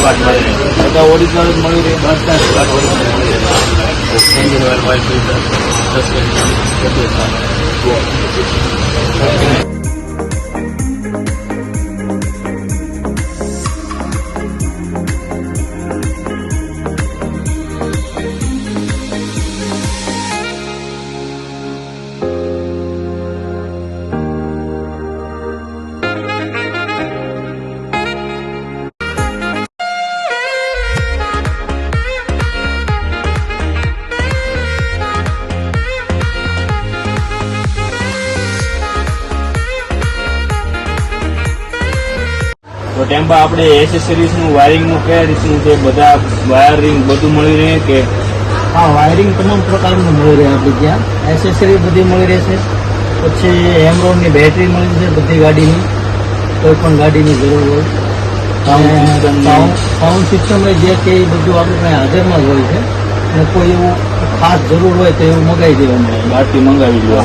Part મળી રહે, બધા ઓરિજિનલ મળી રહે, બધા પાર્ટ ઓરિજિનલ મળી રહે. Engine oil, oil filter, suspension બધું સારું. તો ટેમ્પા આપણે એસેસરીઝનું વાયરિંગનું કયા રીતનું છે, બધા વાયરિંગ બધું મળી રહે કે? હા, વાયરિંગ તમામ પ્રકારનું મળી રહે આપણે ત્યાં. એસેસરી બધી મળી રહેશે. પછી એમરોડની બેટરી મળી જશે બધી ગાડીની, કોઈ પણ ગાડીની જરૂર હોય. સાઉન્ડ સિસ્ટમ જે કે એ બધું આપણે ત્યાં હાજરમાં જ હોય છે. અને કોઈ એવું ખાસ જરૂર હોય તો એવું મંગાવી દેવાનું, બહારથી મંગાવી લો.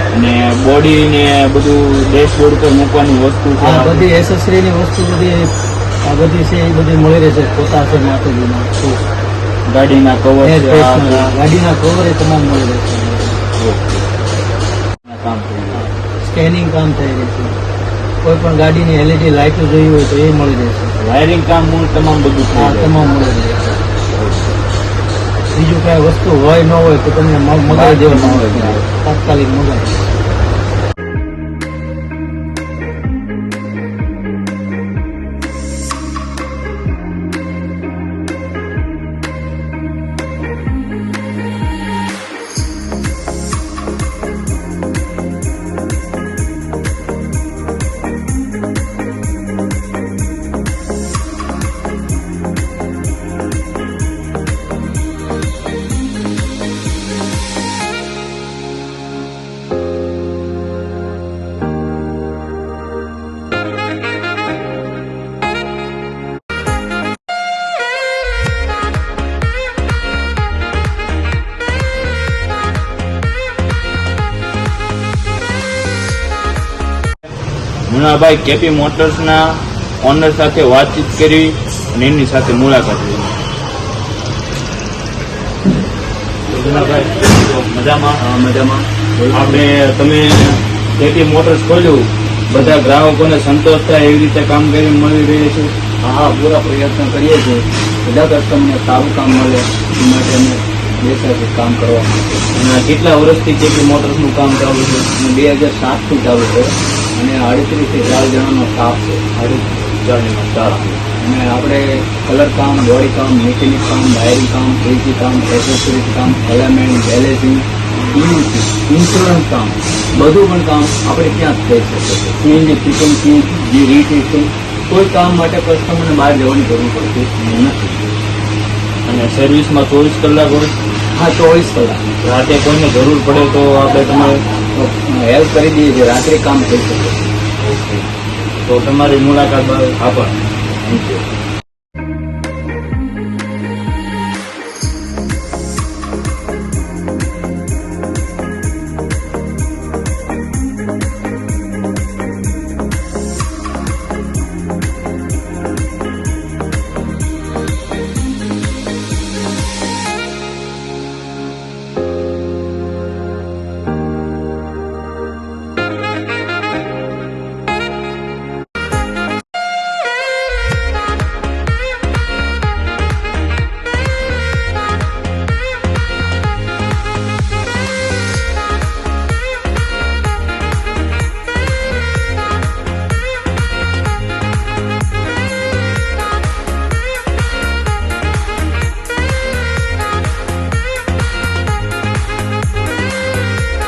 અને બોડી ને બધું ડેશબોર્ડ પર મૂકવાની વસ્તુ છે, આ બધી એસેસરીની વસ્તુ બધી આ બધી છે એ બધી મળી રહેશે. પોતા છે માટેના ગાડીના કવર, ગાડીના કવર એ તમામ મળી રહેશે. કામ થઈ જાય, સ્કેનિંગ કામ થઈ રહેશે. કોઈ પણ ગાડીની એલઈડી લાઇટો જોઈ હોય તો એ મળી રહેશે. વાયરિંગ કામ તમામ બધું થઈ જાય. તમામ મળી રહેશે. બીજું કઈ વસ્તુ હોય ન હોય તો તમને મગાવી દેવાનું હોય, તાત્કાલિક મગાવી. મુનાભાઈ કેપી મોટર્સના ઓનર સાથે વાતચીત કરી અને એમની સાથે મુલાકાત લીધી. મજામાં? મજામાં. આપણે તમે કેપી મોટર્સ ખોલ્યું, બધા ગ્રાહકોને સંતોષ થાય એવી રીતે કામગીરી મળી રહી છે? હા, પૂરા પ્રયત્ન કરીએ છીએ. બધા કસ્ટમરને સારું કામ મળે એ માટે અમે બેસાથી કામ કરવા. અને કેટલા વર્ષથી કેપી મોટર્સનું કામ ચાલુ છે? 2007થી ચાલુ છે અને 38 થી 4 જણાનો સ્ટાફ છે. 38 જણાનો સ્ટાફ. અને આપણે કલર કામ, બોડી કામ, મેકેનિક કામ, વાયરિંગ કામ, એસી કામ, એસેસરીઝ કામ, એલિમેન્ટ, બેલેન્સિંગ, ઇન્સ્યોરન્સ કામ, બધું પણ કામ આપણે ત્યાં જ થઈ શકે છે. સીએનજી ફિટિંગ, સીએનજી રીફિટિંગ, કોઈ કામ માટે કસ્ટમરને બહાર જવાની જરૂર પડતી નથી. અને સર્વિસમાં 24 કલાક હોય? હા, 24 કલાક. રાતે કોઈને જરૂર પડે તો આપણે તમારે હેલ્પ કરી દઈએ છીએ, રાત્રે કામ થઈ શકે. તો તમારી મુલાકાત બાદ આભાર. Thank you.